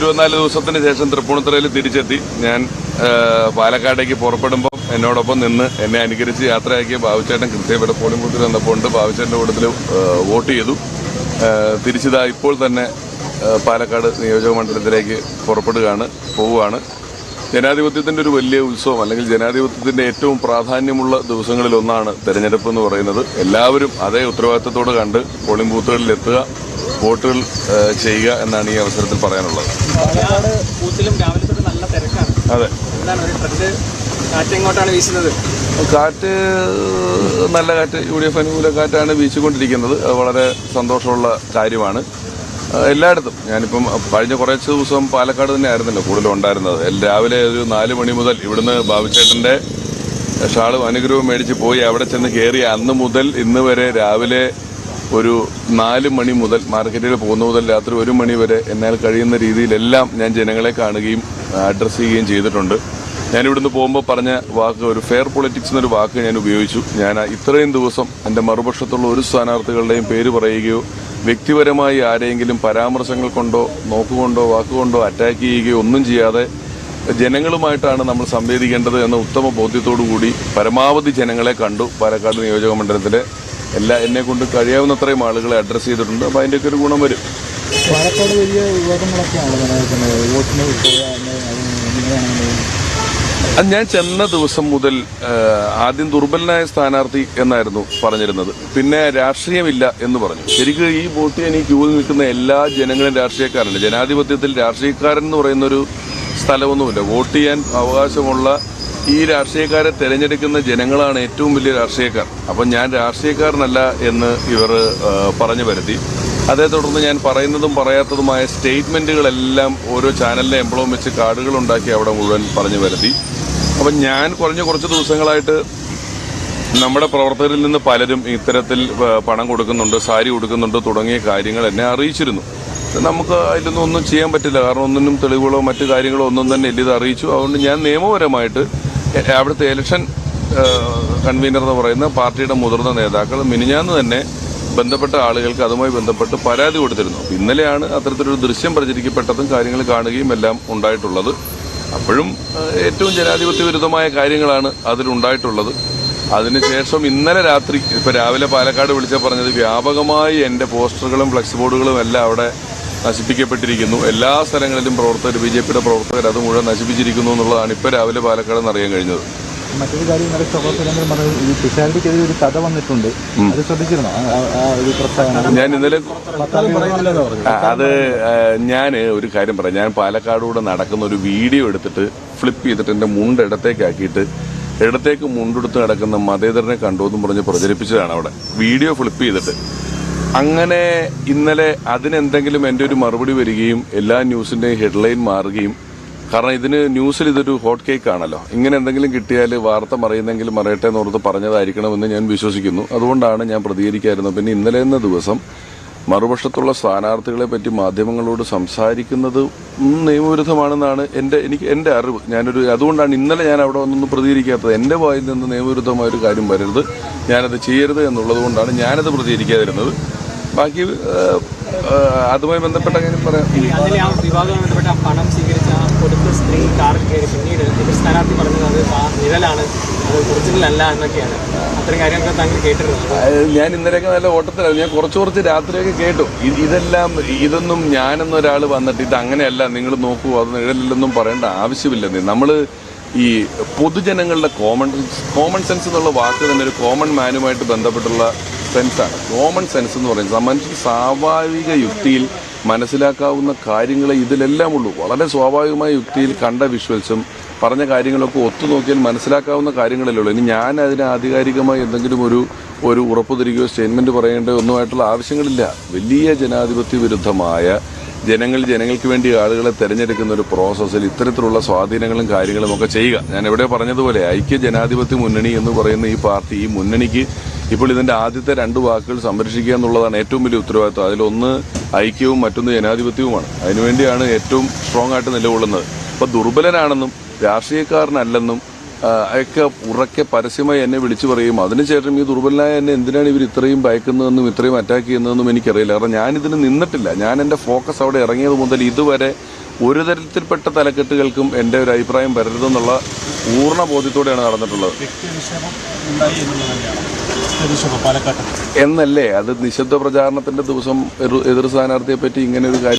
24 ദിവസത്തിന് ശേഷം തൃപ്പൂണിത്തുറയിൽ തിരിച്ചെത്തി. ഞാൻ പാലക്കാടേക്ക് പുറപ്പെടുമ്പം എന്നോടൊപ്പം നിന്ന് എന്നെ അനുകരിച്ച് യാത്രയാക്കിയ ബാബുച്ചേട്ടൻ കൃത്യമായിട്ട് പോളിംഗ് ബൂത്തിൽ വന്നപ്പോൾ ബാബുച്ചേട്ടൻ്റെ കൂട്ടത്തിൽ വോട്ട് ചെയ്തു. തിരിച്ചതാ ഇപ്പോൾ തന്നെ പാലക്കാട് നിയോജക മണ്ഡലത്തിലേക്ക് പോവുകയാണ്. ജനാധിപത്യത്തിൻ്റെ ഒരു വലിയ ഉത്സവം, അല്ലെങ്കിൽ ജനാധിപത്യത്തിൻ്റെ ഏറ്റവും പ്രാധാന്യമുള്ള ദിവസങ്ങളിലൊന്നാണ് തെരഞ്ഞെടുപ്പ് എന്ന് പറയുന്നത്. എല്ലാവരും അതേ ഉത്തരവാദിത്തത്തോട് കണ്ട് പോളിംഗ് ബൂത്തുകളിലെത്തുക, വോട്ടുകൾ ചെയ്യുക എന്നാണ് ഈ അവസരത്തിൽ പറയാനുള്ളത്. അതെ, കാറ്റ് നല്ല കാറ്റ്, UDF അനുകൂല കാറ്റാണ് വീശിക്കൊണ്ടിരിക്കുന്നത്. വളരെ സന്തോഷമുള്ള കാര്യമാണ്. എല്ലായിടത്തും ഞാനിപ്പം കഴിഞ്ഞ കുറച്ച് ദിവസം പാലക്കാട് തന്നെ ആയിരുന്നല്ലോ കൂടുതലും ഉണ്ടായിരുന്നത്. രാവിലെ ഒരു 4 മണി മുതൽ ഇവിടുന്ന് ബാബുച്ചേട്ടൻ്റെ ഷാളും അനുഗ്രഹവും മേടിച്ച് പോയി അവിടെ ചെന്ന് കയറി അന്ന് മുതൽ ഇന്ന് വരെ രാവിലെ ഒരു 4 മണി മുതൽ മാർക്കറ്റിൽ പോകുന്ന മുതൽ രാത്രി 1 മണി വരെ എന്നാൽ കഴിയുന്ന രീതിയിലെല്ലാം ഞാൻ ജനങ്ങളെ കാണുകയും അഡ്രസ്സ് ചെയ്യുകയും ചെയ്തിട്ടുണ്ട്. ഞാനിവിടുന്ന് പോകുമ്പോൾ പറഞ്ഞ വാക്ക്, ഒരു ഫെയർ പൊളിറ്റിക്സ് എന്നൊരു വാക്ക് ഞാൻ ഉപയോഗിച്ചു. ഞാൻ ഇത്രയും ദിവസം എൻ്റെ മറുപക്ഷത്തുള്ള ഒരു സ്ഥാനാർത്ഥികളുടെയും പേര് പറയുകയോ വ്യക്തിപരമായി ആരെങ്കിലും പരാമർശങ്ങൾ കൊണ്ടോ നോക്കുകൊണ്ടോ വാക്കുകൊണ്ടോ അറ്റാക്ക് ചെയ്യുകയോ ഒന്നും ചെയ്യാതെ ജനങ്ങളുമായിട്ടാണ് നമ്മൾ സംവേദിക്കേണ്ടത് എന്ന ഉത്തമ ബോധ്യത്തോടു കൂടി പരമാവധി ജനങ്ങളെ കണ്ടു. പാലക്കാട് നിയോജക മണ്ഡലത്തിലെ എന്നെ കൊണ്ട് കഴിയാവുന്നത്രയും ആളുകളെ അഡ്രസ്സ് ചെയ്തിട്ടുണ്ട്. അപ്പോൾ അതിൻ്റെയൊക്കെ ഒരു ഗുണം വരും. പാലക്കാട് വലിയ വിവാദങ്ങളൊക്കെയാണ് ഞാൻ ചെന്ന ദിവസം മുതൽ ആദ്യം ദുർബലനായ സ്ഥാനാർത്ഥി എന്നായിരുന്നു പറഞ്ഞിരുന്നത്. പിന്നെ രാഷ്ട്രീയമില്ല എന്ന് പറഞ്ഞു. ശരിക്കും ഈ വോട്ട് ചെയ്യാൻ ഈ ക്യൂവിൽ നിൽക്കുന്ന എല്ലാ ജനങ്ങളും രാഷ്ട്രീയക്കാരുണ്ട്. ജനാധിപത്യത്തിൽ രാഷ്ട്രീയക്കാരൻ എന്ന് പറയുന്നൊരു സ്ഥലമൊന്നുമില്ല. വോട്ട് ചെയ്യാൻ അവകാശമുള്ള ഈ രാഷ്ട്രീയക്കാരെ തിരഞ്ഞെടുക്കുന്ന ജനങ്ങളാണ് ഏറ്റവും വലിയ രാഷ്ട്രീയക്കാർ. അപ്പം ഞാൻ രാഷ്ട്രീയക്കാരനല്ല എന്ന് ഇവർ പറഞ്ഞു വരുത്തി. അതേ തുടർന്ന് ഞാൻ പറയുന്നതും പറയാത്തതുമായ സ്റ്റേറ്റ്മെൻറ്റുകളെല്ലാം ഓരോ ചാനലിലെ എംബ്ലം വെച്ച് കാർഡുകളുണ്ടാക്കി അവിടെ മുഴുവൻ പറഞ്ഞു വരുത്തി. അപ്പം ഞാൻ കുറച്ച് ദിവസങ്ങളായിട്ട് നമ്മുടെ പ്രവർത്തകരിൽ നിന്ന് പലരും ഇത്തരത്തിൽ പണം കൊടുക്കുന്നുണ്ട്, സാരി കൊടുക്കുന്നുണ്ട് തുടങ്ങിയ കാര്യങ്ങൾ എന്നെ അറിയിച്ചിരുന്നു. നമുക്ക് അതിലൊന്നും ഒന്നും ചെയ്യാൻ പറ്റില്ല. കാരണം ഒന്നിനും തെളിവുകളോ മറ്റു കാര്യങ്ങളോ ഒന്നും തന്നെ ഇല്ല. ഇത് അറിയിച്ചു. അതുകൊണ്ട് ഞാൻ നിയമപരമായിട്ട് അവിടുത്തെ ഇലക്ഷൻ കൺവീനർ എന്ന് പറയുന്ന പാർട്ടിയുടെ മുതിർന്ന നേതാക്കൾ മിനിഞ്ഞാന്ന് തന്നെ ബന്ധപ്പെട്ട ആളുകൾക്ക് അതുമായി ബന്ധപ്പെട്ട് പരാതി കൊടുത്തിരുന്നു. ഇന്നലെയാണ് അത്തരത്തിലൊരു ദൃശ്യം പ്രചരിക്കപ്പെട്ടതും കാര്യങ്ങൾ കാണുകയും എല്ലാം ഉണ്ടായിട്ടുള്ളത്. അപ്പോഴും ഏറ്റവും ജനാധിപത്യ വിരുദ്ധമായ കാര്യങ്ങളാണ് അതിലുണ്ടായിട്ടുള്ളത്. അതിനുശേഷം ഇന്നലെ രാത്രി, ഇപ്പോൾ രാവിലെ പാലക്കാട് വിളിച്ചാൽ പറഞ്ഞത് വ്യാപകമായി എൻ്റെ പോസ്റ്ററുകളും ഫ്ലെക്സ് ബോർഡുകളും എല്ലാം അവിടെ നശിപ്പിക്കപ്പെട്ടിരിക്കുന്നു. എല്ലാ സ്ഥലങ്ങളിലും പ്രവർത്തകർ, BJPയുടെ പ്രവർത്തകർ അത് മുഴുവൻ നശിപ്പിച്ചിരിക്കുന്നു എന്നുള്ളതാണ് ഇപ്പോൾ രാവിലെ പാലക്കാട് നിന്ന് അറിയാൻ കഴിഞ്ഞത്. മറ്റൊരു കാര്യം, ഇന്നലെ ഈ പിഷാരടിക്കെതിരെ ഒരു കഥ വന്നിട്ടുണ്ട്. അത് ശ്രദ്ധിച്ചിരുന്നോ? ഞാൻ ഇന്നലെ ഞാൻ ഒരു കാര്യം പറയാം. ഞാൻ പാലക്കാടൂടെ നടക്കുന്ന ഒരു വീഡിയോ എടുത്തിട്ട് ഫ്ലിപ്പ് ചെയ്തിട്ട് എൻ്റെ മുണ്ട് ഇടത്തേക്ക് മുണ്ടെടുത്ത് നടക്കുന്ന മതേതരനെ കണ്ടു എന്നും പറഞ്ഞ് പ്രചരിപ്പിച്ചതാണ് അവിടെ വീഡിയോ ഫ്ലിപ്പ് ചെയ്തിട്ട്. അങ്ങനെ ഇന്നലെ അതിനെന്തെങ്കിലും എൻ്റെ ഒരു മറുപടി വരികയും എല്ലാ ന്യൂസിൻ്റെയും ഹെഡ്ലൈൻ മാറുകയും, കാരണം ന്യൂസിൽ ഇതൊരു ഹോട്ട് കേക്ക് ആണല്ലോ, ഇങ്ങനെ എന്തെങ്കിലും കിട്ടിയാൽ വാർത്ത മറിയുന്നെങ്കിലും മറിയട്ടെ എന്നോർത്ത് പറഞ്ഞതായിരിക്കണമെന്ന് ഞാൻ വിശ്വസിക്കുന്നു. അതുകൊണ്ടാണ് ഞാൻ പ്രതികരിക്കായിരുന്നത്. പിന്നെ ഇന്നലെ എന്ന ദിവസം മറുപക്ഷത്തുള്ള സ്ഥാനാർത്ഥികളെ പറ്റി മാധ്യമങ്ങളോട് സംസാരിക്കുന്നത് നിയമവിരുദ്ധമാണെന്നാണ് എൻ്റെ അറിവ്. അതുകൊണ്ടാണ് ഇന്നലെ ഞാൻ അവിടെ ഒന്നും പ്രതികരിക്കാത്തത്. എൻ്റെ വായിൽ നിന്ന് നിയമവിരുദ്ധമായൊരു കാര്യം വരരുത്, ഞാനത് ചെയ്യരുത് എന്നുള്ളത് കൊണ്ടാണ് ഞാനത് പ്രതികരിക്കാതിരുന്നത്. ബാക്കി അതുമായി ബന്ധപ്പെട്ട കാര്യം പറയാം. പണം സ്വീകരിച്ച കൊടുത്ത സ്ത്രീ കാറിൽ കയറി പിന്നീട് സ്ഥാനാർത്ഥി പറഞ്ഞത് അത് നിഴലാണ്, അത് ഒറിജിനൽ അല്ല എന്നൊക്കെയാണ്. അത്തരം കാര്യങ്ങളൊക്കെ താങ്കൾ കേട്ടിരുന്നു? ഞാൻ ഇന്നലെയൊക്കെ നല്ല ഓട്ടത്തിലായിരുന്നു. ഞാൻ കുറച്ച് രാത്രിയൊക്കെ കേട്ടു. ഇതൊന്നും ഞാനെന്നൊരാൾ വന്നിട്ട് ഇത് അങ്ങനെയല്ല, നിങ്ങൾ നോക്കൂ, അത് നിഴലില്ലെന്നും പറയേണ്ട ആവശ്യമില്ലെന്ന്. നമ്മൾ ഈ പൊതുജനങ്ങളുടെ കോമൺ സെൻസ് എന്നുള്ള വാക്ക് തന്നെ ഒരു കോമൺ മാനുമായിട്ട് ബന്ധപ്പെട്ടുള്ള സെൻസാണ്. കോമൺ സെൻസ് എന്ന് പറയുന്നത് മനുഷ്യൻ സ്വാഭാവിക യുക്തിയിൽ മനസ്സിലാക്കാവുന്ന കാര്യങ്ങളെ ഇതിലെല്ലാം ഉള്ളൂ. വളരെ സ്വാഭാവികമായ യുക്തിയിൽ കണ്ട വിഷ്വൽസും പറഞ്ഞ കാര്യങ്ങളൊക്കെ ഒത്തുനോക്കിയാൽ മനസ്സിലാക്കാവുന്ന കാര്യങ്ങളിലേ ഉള്ളൂ. ഇനി ഞാൻ അതിന് ആധികാരികമായി എന്തെങ്കിലും ഒരു ഉറപ്പ് തരികയോ സ്റ്റേറ്റ്മെൻറ്റ് പറയേണ്ടോ ഒന്നുമായിട്ടുള്ള ആവശ്യങ്ങളില്ല. വലിയ ജനാധിപത്യ വിരുദ്ധമായ ജനങ്ങൾക്ക് വേണ്ടി ആളുകളെ തിരഞ്ഞെടുക്കുന്ന ഒരു പ്രോസസ്സിൽ ഇത്തരത്തിലുള്ള സ്വാധീനങ്ങളും കാര്യങ്ങളും ഒക്കെ ചെയ്യുക. ഞാൻ എവിടെ പറഞ്ഞതുപോലെ ഐക്യ ജനാധിപത്യ മുന്നണി എന്ന് പറയുന്ന ഈ പാർട്ടി, ഈ മുന്നണിക്ക് ഇപ്പോൾ ഇതിൻ്റെ ആദ്യത്തെ 2 വാക്കുകൾ സംരക്ഷിക്കുക എന്നുള്ളതാണ് ഏറ്റവും വലിയ ഉത്തരവാദിത്വം. അതിലൊന്ന് ഐക്യവും മറ്റൊന്ന് ജനാധിപത്യവുമാണ്. അതിനുവേണ്ടിയാണ് ഏറ്റവും സ്ട്രോങ് ആയിട്ട് നിലകൊള്ളുന്നത്. അപ്പോൾ ദുർബലനാണെന്നും രാഷ്ട്രീയക്കാരനല്ലെന്നും ഒക്കെ ഉറക്കെ പരസ്യമായി എന്നെ വിളിച്ചു പറയും. അതിനുശേഷം ഈ ദുർബലനായ എന്നെ എന്തിനാണ് ഇവർ ഇത്രയും ഭയക്കുന്നതെന്നും ഇത്രയും അറ്റാക്ക് ചെയ്യുന്നതെന്നും എനിക്കറിയില്ല. കാരണം ഞാനിതിന് നിന്നിട്ടില്ല. ഞാൻ എൻ്റെ ഫോക്കസ് അവിടെ ഇറങ്ങിയത് മുതൽ ഇതുവരെ ഒരു തരത്തിൽപ്പെട്ട തലക്കെട്ടുകൾക്കും എൻ്റെ ഒരു അഭിപ്രായം വരരുതെന്നുള്ള പൂർണ്ണ ബോധ്യത്തോടെയാണ് നടന്നിട്ടുള്ളത്. എന്നല്ലേ അത് നിശബ്ദ പ്രചാരണത്തിന്റെ ദിവസം എതിർ സ്ഥാനാർത്ഥിയെ പറ്റി ഇങ്ങനെ ഒരു കാര്യം